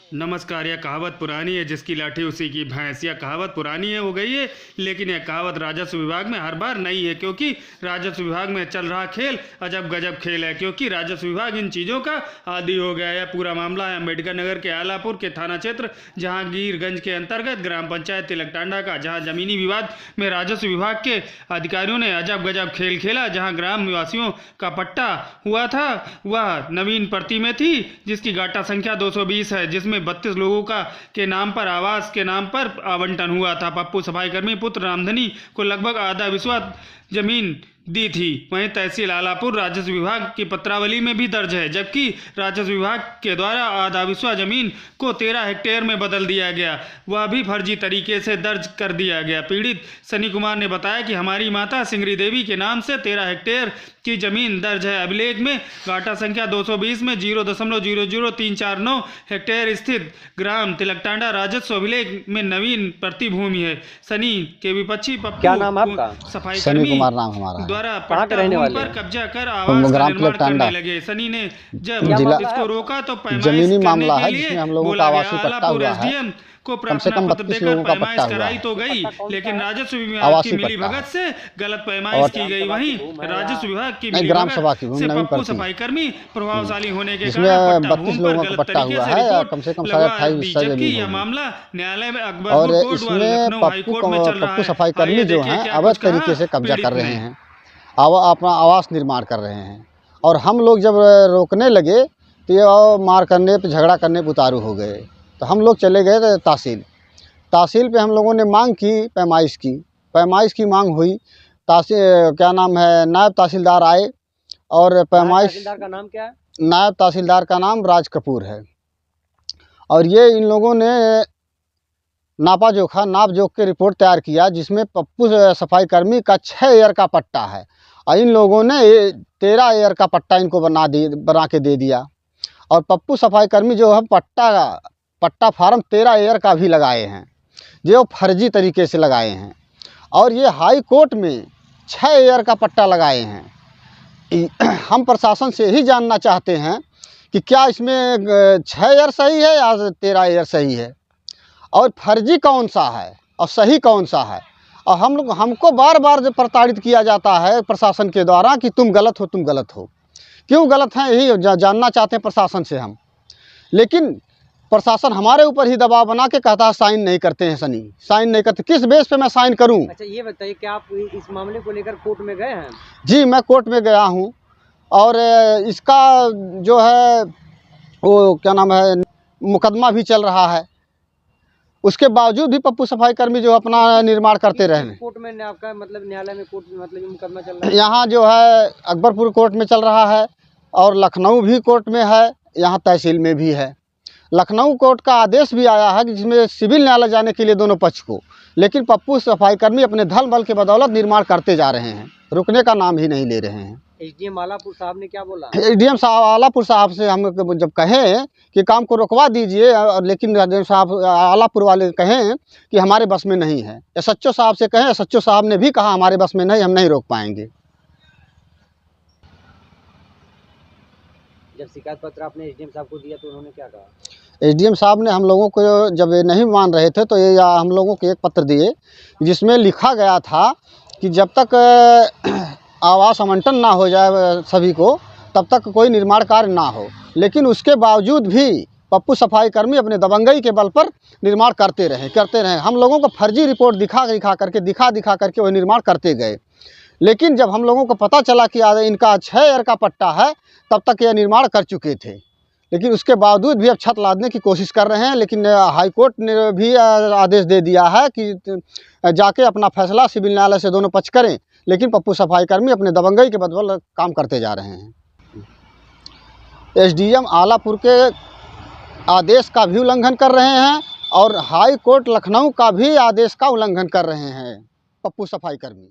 नमस्कार। यह कहावत पुरानी है, जिसकी लाठी उसी की भैंस। यह कहावत पुरानी है हो गई है, लेकिन यह कहावत राजस्व विभाग में हर बार नई है, क्योंकि राजस्व विभाग में चल रहा खेल अजब गजब खेल है। क्योंकि राजस्व विभाग इन चीज़ों का आदी हो गया है। पूरा मामला है अम्बेडकर नगर के आलापुर के थाना क्षेत्र जहांगीरगंज के अंतर्गत ग्राम पंचायत तिलकटांडा का, जहां जमीनी विवाद में राजस्व विभाग के अधिकारियों ने अजब गजब खेल खेला। जहां ग्राम निवासियों का पट्टा हुआ था वह नवीन प्रति में थी, जिसकी गाटा संख्या 220 है, जिसमें 32 लोगों का के नाम पर आवास के नाम पर आवंटन हुआ था। पप्पू सफाईकर्मी पुत्र रामधनी को लगभग आधा विस्वा जमीन दी थी। वहीं तहसील आलापुर राजस्व विभाग की पत्रावली में भी दर्ज है, जबकि राजस्व विभाग के द्वारा आधा विस्वा जमीन को 13 हेक्टेयर में बदल दिया गया, वह भी फर्जी तरीके से दर्ज कर दिया गया। पीड़ित सनी कुमार ने बताया कि हमारी माता सिंगरी देवी के नाम से 13 हेक्टेयर की जमीन दर्ज है। अभिलेख में गाटा संख्या 220 में 0.00349 हेक्टेयर स्थित ग्राम तिलकटांडा राजस्व अभिलेख में नवीन प्रतिभूमि है। सनी के विपक्षी पप्पू सफाईकर्मी द्वारा पट्टा भूमि पर कब्जा कर आवास का निर्माण करने लगे। सनी ने जब इसको रोका तो जमीनी मामला है जिसमें हम लोगों का आवासीय पट्टा हुआ है। को कम से कम 32 लोगों का पट्टा कराई तो गई, लेकिन राजस्व विभाग की मिलीभगत से गलत पैमाइश की गई। वहीं राजस्व विभाग की ग्राम सभा की से पप्पू सफाईकर्मी प्रभावशाली होने के कारण 32 लोगों का पट्टा हुआ है, कम से कम 28 जमीन। यह मामला न्यायालय में और इसमें पप्पू सफाईकर्मी जो हैं अवैध तरीके से कब्जा कर रहे हैं, अपना आवास निर्माण कर रहे हैं। और हम लोग जब रोकने लगे तो ये मार करने पे, झगड़ा करने पे उतारू हो गए। तो हम लोग चले गए तहसील पे हम लोगों ने मांग की, पैमाइश की मांग हुई। क्या नाम है, नायब तहसीलदार आए और पैमाइश। तहसीलदार का नाम क्या है? नायब तहसीलदार का नाम राज कपूर है। और ये इन लोगों ने नाप जोख के रिपोर्ट तैयार किया, जिसमें पप्पू सफाईकर्मी का 6 एयर का पट्टा है और इन लोगों ने 13 एयर का पट्टा इनको बना के दे दिया। और पप्पू सफाईकर्मी जो है पट्टा फार्म 13 एयर का भी लगाए हैं, जो फर्जी तरीके से लगाए हैं। और ये हाई कोर्ट में 6 एयर का पट्टा लगाए हैं। हम प्रशासन से ही जानना चाहते हैं कि क्या इसमें 6 एयर सही है या 13 एयर सही है, और फर्जी कौन सा है और सही कौन सा है। और हमको बार बार जब प्रताड़ित किया जाता है प्रशासन के द्वारा कि तुम गलत हो। क्यों गलत हैं यही जानना चाहते हैं प्रशासन से हम। लेकिन प्रशासन हमारे ऊपर ही दबाव बना के कहता है साइन नहीं करते हैं। सनी साइन नहीं करते, किस बेस पे मैं साइन करूं? अच्छा ये बताइए, क्या आप इस मामले को लेकर कोर्ट में गए हैं? जी, मैं कोर्ट में गया हूं। और इसका जो है वो क्या नाम है, मुकदमा भी चल रहा है। उसके बावजूद भी पप्पू सफाईकर्मी जो अपना निर्माण करते रहे। कोर्ट में आपका मतलब न्यायालय में कोर्ट में मतलब मुकदमा चल रहा है? यहाँ जो है अकबरपुर कोर्ट में चल रहा है और लखनऊ भी कोर्ट में है, यहाँ तहसील में भी है। लखनऊ कोर्ट का आदेश भी आया है कि जिसमें सिविल न्यायालय जाने के लिए दोनों पक्ष को, लेकिन पप्पू सफाईकर्मी अपने धन बल के बदौलत निर्माण करते जा रहे हैं, रुकने का नाम ही नहीं ले रहे हैं। एसडीएम आलापुर साहब ने क्या बोला? एसडीएम साहब आलापुर साहब से हम जब कहें कि काम को रुकवा दीजिए, लेकिन एसडीएम साहब आलापुर वाले कहें कि हमारे बस में नहीं है। एसएचओ साहब से कहें, एसएचओ साहब ने भी कहा हमारे बस में नहीं, हम नहीं रोक पाएंगे। जब शिकायत पत्र आपने एसडीएम साहब को दिया तो उन्होंने क्या कहा? एसडीएम साहब ने हम लोगों को जब ये नहीं मान रहे थे तो ये हम लोगों को एक पत्र दिए, जिसमें लिखा गया था कि जब तक आवास आवंटन ना हो जाए सभी को, तब तक कोई निर्माण कार्य ना हो। लेकिन उसके बावजूद भी पप्पू सफाईकर्मी अपने दबंगई के बल पर निर्माण करते रहे। हम लोगों को फर्जी रिपोर्ट दिखा करके वो निर्माण करते गए। लेकिन जब हम लोगों को पता चला कि इनका 6 एयर का पट्टा है, तब तक यह निर्माण कर चुके थे। लेकिन उसके बावजूद भी अब छत लादने की कोशिश कर रहे हैं। लेकिन हाई कोर्ट ने भी आदेश दे दिया है कि जाके अपना फैसला सिविल न्यायालय से दोनों पक्ष करें। लेकिन पप्पू सफाईकर्मी अपने दबंगई के बदौलत काम करते जा रहे हैं। एसडीएम आलापुर के आदेश का भी उल्लंघन कर रहे हैं और हाई कोर्ट लखनऊ का भी आदेश का उल्लंघन कर रहे हैं पप्पू सफाईकर्मी।